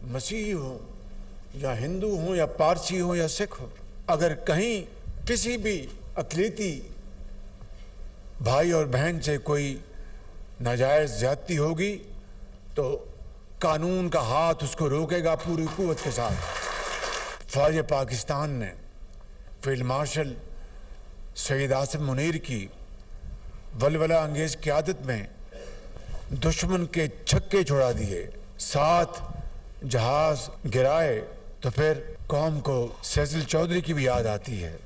मसीही हो या हिंदू हो या पारसी हो या सिख हो, अगर कहीं किसी भी अक़लीती भाई और बहन से कोई नाजायज़ ज़्यादती होगी तो कानून का हाथ उसको रोकेगा पूरी कुव्वत के साथ। फ़ौज पाकिस्तान ने फील्ड मार्शल सैयद आसिम मुनीर की वलवला अंगेज़ क़यादत में दुश्मन के छक्के छुड़ा दिए, 7 जहाज गिराए, तो फिर कौम को सैयद चौधरी की भी याद आती है।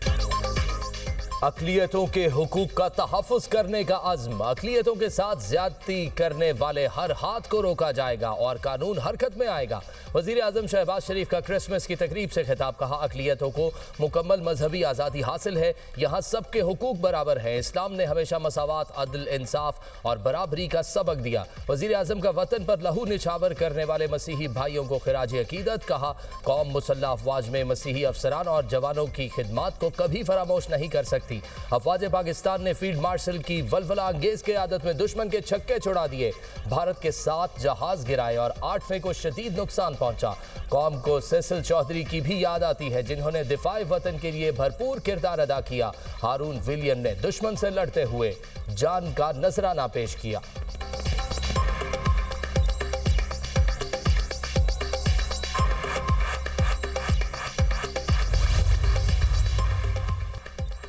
अक़लियतों के हुकूक का तहफ़्फ़ुज़ करने का अज़्म, अक़लियतों के साथ ज़्यादती करने वाले हर हाथ को रोका जाएगा और कानून हरकत में आएगा। वज़ीर आज़म शहबाज शरीफ का क्रिसमस की तकरीब से खिताब, कहा अक़लियतों को मुकम्मल मजहबी आज़ादी हासिल है, यहाँ सबके हुकूक बराबर हैं। इस्लाम ने हमेशा मसावात, अदल, इंसाफ और बराबरी का सबक दिया। वज़ीर आज़म का वतन पर लहू निछावर करने वाले मसीही भाइयों को खिराज अकीदत, कहा कौम मुसल्लह अफवाज में मसीही अफसरान और जवानों की खिदमात को कभी फरामोश नहीं कर सकती। अफवाज पाकिस्तान ने फील्ड मार्शल की वलवला अंगेज क़यादत में दुश्मन के छक्के छुड़ा दिए, भारत के 7 जहाज गिराए और 8वें को शदीद नुकसान पहुंचा। कौम को सैयद चौधरी की भी याद आती है, जिन्होंने दिफाए वतन के लिए भरपूर किरदार अदा किया। हारून विलियम ने दुश्मन से लड़ते हुए जान का नजराना पेश किया।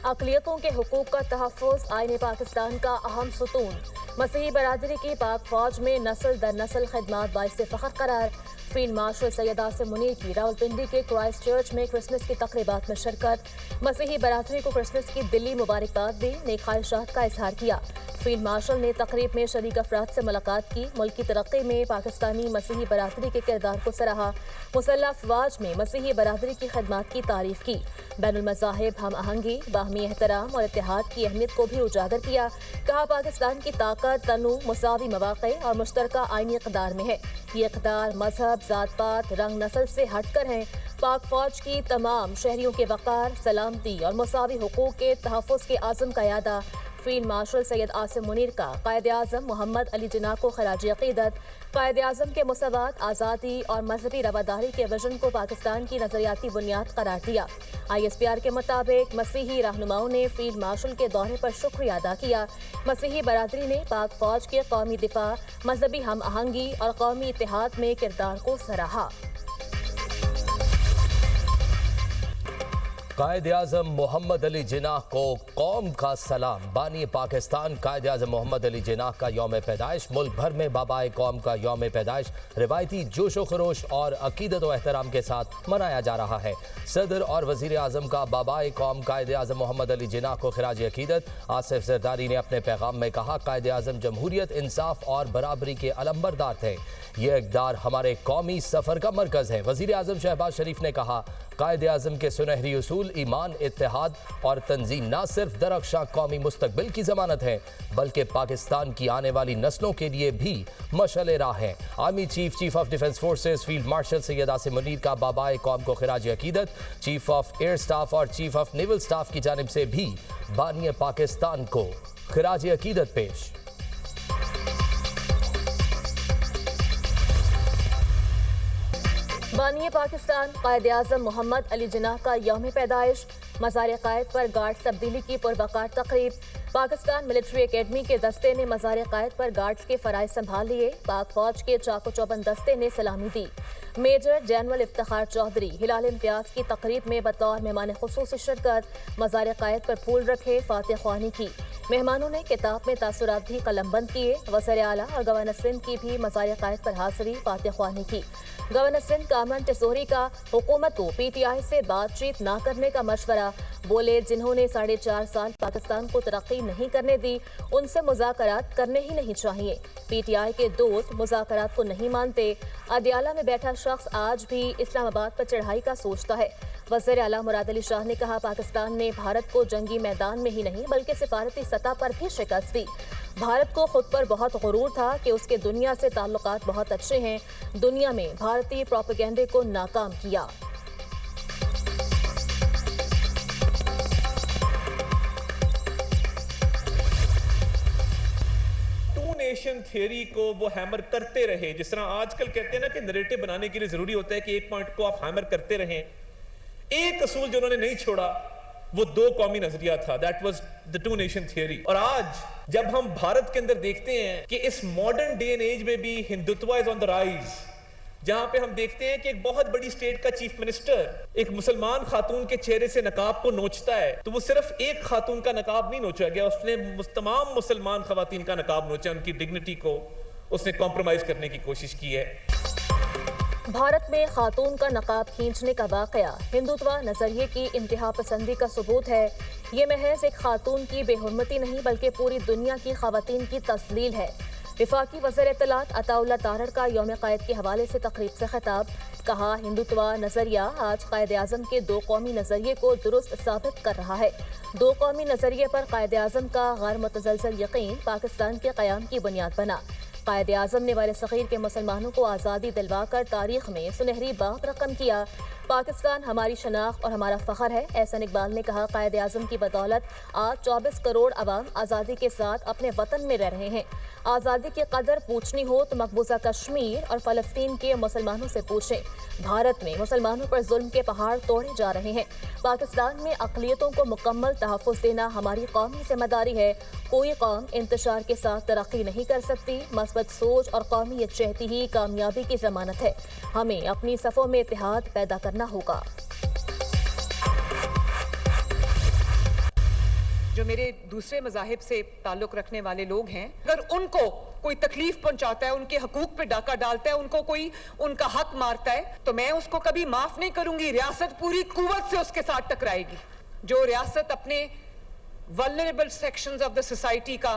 अक़लियतों के हुकूक का तहफ़्फ़ुज़ आईन पाकिस्तान का अहम सुतून, मसीही बरादरी की पाक फ़ौज में नस्ल दर नस्ल खिदमात बाइस फ़ख्र करार। फील्ड मार्शल सैयद आसिम मुनीर की रावलपिंडी के क्राइस्ट चर्च में क्रिसमस की तक़रीबात में शिरकत, मसीही बरादरी को क्रिसमस की दिली मुबारकबाद दी, नेक ख्वाहिशात का इज़हार किया। फील्ड मार्शल ने तकरीब में शरीक अफराद से मुलाकात की, मुल्क की तरक्की में पाकिस्तानी मसीही बरादरी के किरदार को सराहा, मुसल्लह अफवाज में मसीही बरादरी की खिदमात की तारीफ की, बैनुल मज़ाहिब हम आहंगी, बाहमी एहतराम और इत्तेहाद की अहमियत को भी उजागर किया। कहा पाकिस्तान की ताकत तनु, मुसावी मवाक़े और मुश्तरका आइनी इक़दार में है। ये इक़दार मजहब, ज़ात पात, रंग नस्ल से हट कर हैं। पाक फ़ौज की तमाम शहरियों के वक़ार, सलामती और मुसावी हुकूक के तहफ़्फ़ुज़ के आज़म का यादा। फील्ड मार्शल सैयद आसिम मुनीर का कायद आज़म मोहम्मद अली जिन्ना को खराज अक़ीदत, कायद आज़म के मसावात, आज़ादी और मजहबी रवादारी के विजन को पाकिस्तान की नज़रियाती बुनियाद करार दिया। ISPR के मुताबिक मसीही रहनुमाओं ने फील्ड मार्शल के दौरे पर शुक्रिया अदा किया। मसीही बरादरी ने पाक फ़ौज के कौमी दिफा, मजहबी हम आहंगी और कौमी इत्तेहाद में किरदार को सराहा। कायद आज़म मोहम्मद अली जिन्ना को कौम का सलाम। बानी पाकिस्तान कायद आज़म मोहम्मद अली जिन्ना का यौम पैदाइश, मुल्क भर में बाबाए कौम का यौम पैदाइश रिवायती जोशो खरोश और अकीदत व एहतराम के साथ मनाया जा रहा है। सदर और वज़ीर आज़म का बाबाए कौम कायद आज़म मोहम्मद अली जिन्ना को खिराज अकीदत। आसिफ ज़रदारी ने अपने पैगाम में कहा कायद आज़म जमहूरियत, इंसाफ और बराबरी के अलंबरदार थे। ये इक़दार हमारे कौमी सफ़र का मरकज़ है। वज़ीर आज़म शहबाज शरीफ ने कहा कायद आज़म के सुनहरी उसूल ईमान, इत्तेहाद और तंजीम न सिर्फ दरख्शां कौमी मुस्तकबिल की ज़मानत है, बल्कि पाकिस्तान की आने वाली नस्लों के लिए भी मशअल राह है। Army chief of defence forces field marshal Syed Asim Munir का बाबाए कौम को खिराज अकीदत। चीफ ऑफ एयर स्टाफ और चीफ ऑफ नेवल स्टाफ की जानिब से भी बानी पाकिस्तान को खिराज अकीदत पेश। बानी पाकिस्तान कायद आज़म मोहम्मद अली जिन्ना का यौम पैदाइश, मज़ार कायद पर गार्ड तब्दीली की पुरवकार तकरीब। पाकिस्तान मिलिट्री एकेडमी के दस्ते ने मज़ार कायद पर गार्ड्स के फ़राइज़ संभाल लिए। पाक फ़ौज के चाको चौबंद दस्ते ने सलामी दी। मेजर जनरल इफ्तिखार चौधरी हिलाल इम्तियाज़ की तकरीब में बतौर मेहमान खुसूसी शिरकत, मज़ार कायद पर फूल रखे, फातिह ख्वानी की। मेहमानों ने किताब में तासुरात भी कलमबंद किए। वज़ीर आला और गवर्नर सिंध की भी मज़ार कायद पर हाज़िरी, फातिह ख्वानी की। गवर्नर सिंध कामरान टिसोरी का हुकूमत को PTI से बातचीत न करने का मशवरा, बोले जिन्होंने 4.5 साल पाकिस्तान को तरक्की नहीं करने दी, उनसे मुज़ाकरात करने ही नहीं चाहिए। PTI के दोस्त मुज़ाकरात को नहीं मानते। अडियाला में बैठा शख्स आज भी इस्लामाबाद पर चढ़ाई का सोचता है। वज़ीर आला मुराद अली शाह ने कहा पाकिस्तान ने भारत को जंगी मैदान में ही नहीं बल्कि सिफारती सतह पर भी शिकस्त दी। भारत को खुद पर बहुत गुरूर था कि उसके दुनिया से ताल्लुकात बहुत अच्छे हैं। दुनिया में भारतीय प्रोपेगेंडे को नाकाम किया। नेशन थियरी को वो हैमर करते रहे, जिस तरह आजकल कहते हैं ना कि नरेटिव बनाने के लिए जरूरी होता है कि एक पॉइंट को आप हैमर करते रहें। एक असूल जो उन्होंने नहीं छोड़ा वो दो कौमी नजरिया था, that was the two nation theory. और आज जब हम भारत के अंदर देखते हैं कि इस मॉडर्न डे एंड एज में भी Hindutva is on the rise, जहां पे हम देखते हैं कि एक बहुत बड़ी स्टेट का चीफ मिनिस्टर एक मुसलमान खातून के चेहरे से नकाब को नोचता है, तो वो सिर्फ एक खातून का नकाब नहीं नोचा गया, उसने तमाम मुसलमान खवातीन का नकाब नोचा, उनकी डिग्निटी को उसने कॉम्प्रोमाइज करने की कोशिश की है। भारत में खातून का नकाब खींचने का वाकया हिंदुत्व नजरिए की इंतहा पसंदी का सबूत है। ये महज एक खातून की बेहुरमती नहीं बल्कि पूरी दुनिया की खवातीन की तस्लील है। विफाकी वज़ीर इत्तलात अताउल्लाह तारड़ का यौम क़ायद के हवाले से तकरीब से खिताब, कहा हिंदुत्व नजरिया आज कायद आज़म के दो कौमी नजरिए को दुरुस्त साबित कर रहा है। दो कौमी नजरिए पर कायद आज़म का गैर मुतज़लज़ल यकीन पाकिस्तान के क़याम की बुनियाद बना। कायद आज़म ने बर सग़ीर के मुसलमानों को आज़ादी दिलवा कर तारीख में सुनहरी बाब रकम किया। पाकिस्तान हमारी शनाख्त और हमारा फ़ख्र है, एहसन इकबाल ने कहा। कायद आज़म की बदौलत आज 24 करोड़ अवाम आज़ादी के साथ अपने वतन में रह रहे हैं। आज़ादी की कदर पूछनी हो तो मकबूजा कश्मीर और फ़लस्तीन के मुसलमानों से पूछें। भारत में मुसलमानों पर जुल्म के पहाड़ तोड़े जा रहे हैं। पाकिस्तान में अक़लियतों को मुकम्मल तहफ़्फ़ुज़ देना हमारी कौमी ज़िम्मेदारी है। कोई कौम इंतशार के साथ तरक्की नहीं कर सकती। मस्बत सोच और कौमी यकजहती ही कामयाबी की ज़मानत है। हमें अपनी सफ़ों में इत्तेहाद पैदा करना होगा। जो मेरे दूसरे मज़ाहिब से ताल्लुक़ रखने वाले लोग हैं, अगर उनको कोई तकलीफ पहुंचाता है, उनके हकूक पे डाका डालता है, उनको कोई उनका हक मारता है, तो मैं उसको कभी माफ नहीं करूंगी। रियासत पूरी कुव्वत से उसके साथ टकराएगी। जो रियासत अपने vulnerable sections of the society का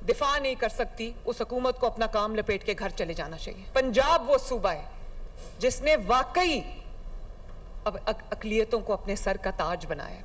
दिफा नहीं कर सकती, उस हुकूमत को अपना काम लपेट के घर चले जाना चाहिए। पंजाब वो सूबा है जिसने वाकई अब अक़लियतों को अपने सर का ताज बनाया।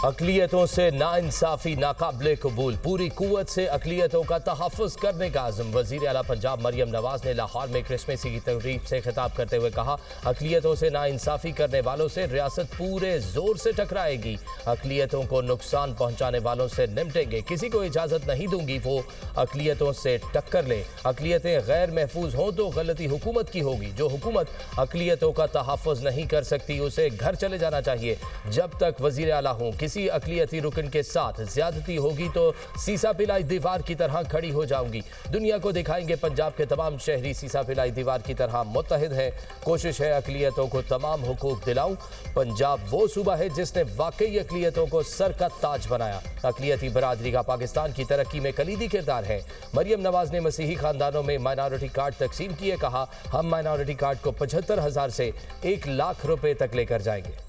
अक़लियतों से नाइंसाफ़ी नाकाबिले कबूल, पूरी कुव्वत से अक़लियतों का तहफ़्फ़ुज़ करने का आज़म। वज़ीर आला पंजाब मरियम नवाज़ ने लाहौर में क्रिसमस की तकरीब से खिताब करते हुए कहा, अक़लियतों से नाइंसाफ़ी करने वालों से रियासत पूरे ज़ोर से टकराएगी। अक़लियतों को नुकसान पहुँचाने वालों से निपटेंगे। किसी को इजाज़त नहीं दूंगी वो अक़लियतों से टक्कर ले। अक़लियतें गैर महफूज हों तो गलती हुकूमत की होगी। जो हुकूमत अक़लियतों का तहफ़्फ़ुज़ नहीं कर सकती उसे घर चले जाना चाहिए। जब तक वज़ीर आला हूँ किसी अक़लियती रुकन के साथ ज्यादती होगी तो सीसा पिलाई दीवार की तरह खड़ी हो जाऊंगी। दुनिया को दिखाएंगे पंजाब के तमाम शहरी सीसा पिलाई दीवार की तरह मुत्तहिद हैं। कोशिश है अक़लियतों को तमाम हुकूक दिलाऊं। पंजाब वो सूबा है जिसने वाकई अक़लियतों को सर का ताज बनाया। अक़लियती बरादरी का पाकिस्तान की तरक्की में कलीदी किरदार है। मरियम नवाज ने मसीही खानदानों में माइनॉरिटी कार्ड तकसीम किए, कहा हम माइनॉरिटी कार्ड को 75,000 से 1 लाख रुपए तक लेकर जाएंगे।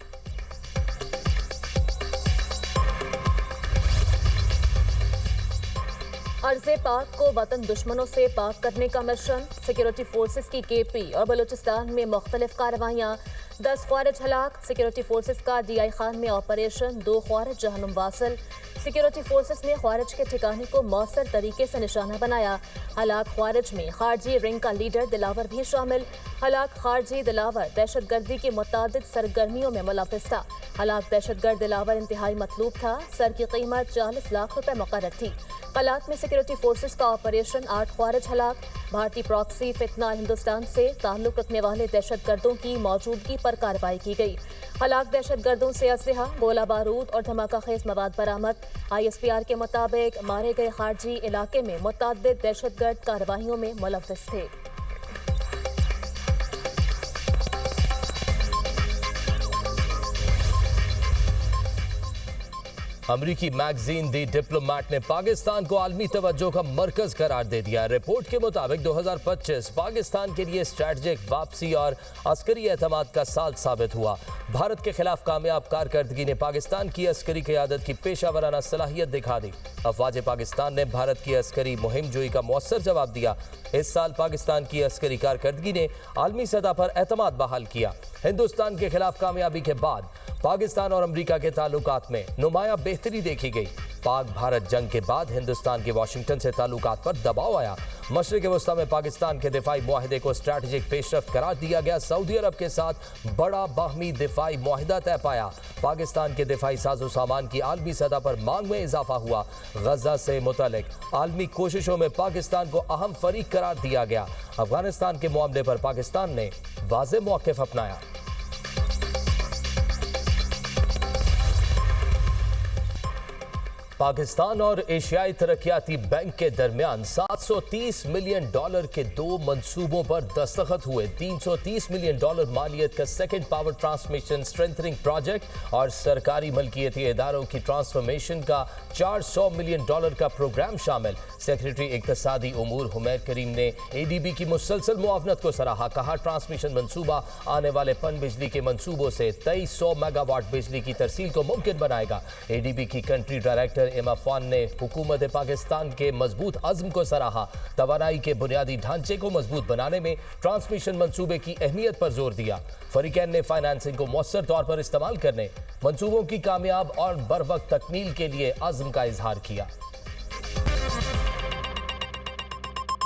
अर्ज़े पाक को वतन दुश्मनों से पाक करने का मिशन। सिक्योरिटी फोर्सेस की केपी और बलूचिस्तान में मुख्तलिफ कार्रवाइयाँ। 10 ख्वारिज हलाक। सिक्योरिटी फोर्सेस का DI खान में ऑपरेशन। 2 ख्वारिज जहन्नुम वासिल। सिक्योरिटी फोर्सेस ने ख्वारिज के ठिकाने को मौसर तरीके से निशाना बनाया। हलाक ख्वारिज में खारजी रिंग का लीडर दिलावर भी शामिल। हलाक खारजी दिलावर दहशत गर्दी की मुतादिद सरगर्मियों में मुलव्विस था। हलाक दहशत गर्द दिलावर इंतहाई मतलूब था। सर की कीमत 40 लाख रुपए मुकर्रर थी। कलात में सिक्योरिटी फोर्सेस का ऑपरेशन। 8 ख्वारिज हलाक। भारतीय प्रॉक्सी फितनाल हिंदुस्तान से ताल्लुक रखने वाले दहशत गर्दों की मौजूदगी पर कार्रवाई की गई। हलाक दहशत गर्दों से असलहा, गोला बारूद और धमाका खेज मवाद बरामद। ISPR के मुताबिक मारे गए खारजी इलाके में मुतअद्दिद दहशत गर्द कार्रवाइयों में मुलव्विस थे। अमरीकी मैगजीन दी डिप्लोमेट ने पाकिस्तान को आलमी तवज्जो का मरकज करार दे दिया। रिपोर्ट के मुताबिक 2025 पाकिस्तान के लिए स्ट्रैटेजिक वापसी और अस्करी एतमाद का साल साबित हुआ। भारत के खिलाफ कामयाब कारकर्दगी ने पाकिस्तान की अस्करी क़यादत की पेशावराना सलाहियत दिखा दी। अफवाज पाकिस्तान ने भारत की अस्करी मुहिम जोई का मौसर जवाब दिया। इस साल पाकिस्तान की अस्करी कारकर्दगी ने आलमी सतह पर एतमाद बहाल किया। हिंदुस्तान के खिलाफ कामयाबी के बाद पाकिस्तान और अमरीका के ताल्लुकात में नुमाया बेहतरी देखी गई। पाक भारत जंग के बाद हिंदुस्तान के वाशिंगटन से ताल्लुकात पर दबाव आया। मशरिक़ वस्ता में पाकिस्तान के दिफाई मुआहदे को स्ट्रैटेजिक पेशरफ्त करार दिया गया। सऊदी अरब के साथ बड़ा बाहमी दिफाई मुआहदा तय पाया। पाकिस्तान के दिफाई साजो सामान की आलमी सतह पर मांग में इजाफा हुआ। गजा से मुतल्लिक आलमी कोशिशों में पाकिस्तान को अहम फरीक करार दिया गया। अफगानिस्तान के मामले पर पाकिस्तान ने वाज़ेह मौक़िफ़ अपनाया। पाकिस्तान और एशियाई तरक्याती बैंक के दरमियान $730 मिलियन के 2 मंसूबों पर दस्तखत हुए। $330 मिलियन मालियत का second power transmission strengthening project और सरकारी मलकियती इदारों की ट्रांसफॉर्मेशन का $400 मिलियन का प्रोग्राम शामिल। सेक्रेटरी इक्तसादी उमूर हुमैद करीम ने ADB की मुसलसल मुआवनत को सराहा। कहा, ट्रांसमिशन मंसूबा आने वाले पन बिजली के मंसूबों से 2300 मेगावाट बिजली की तरसील को मुमकिन बनाएगा। ADB की कंट्री डायरेक्टर इमा फान ने हुकूमत पाकिस्तान के मजबूत अज़्म को सराहा। तवानाई के बुनियादी ढांचे को मजबूत बनाने में ट्रांसमिशन मंसूबे की अहमियत पर जोर दिया। फरीकैन ने फाइनेंसिंग को मौसर तौर पर इस्तेमाल करने, मंसूबों की कामयाब और बरवक्त तकमील के लिए अज़्म का इजहार किया।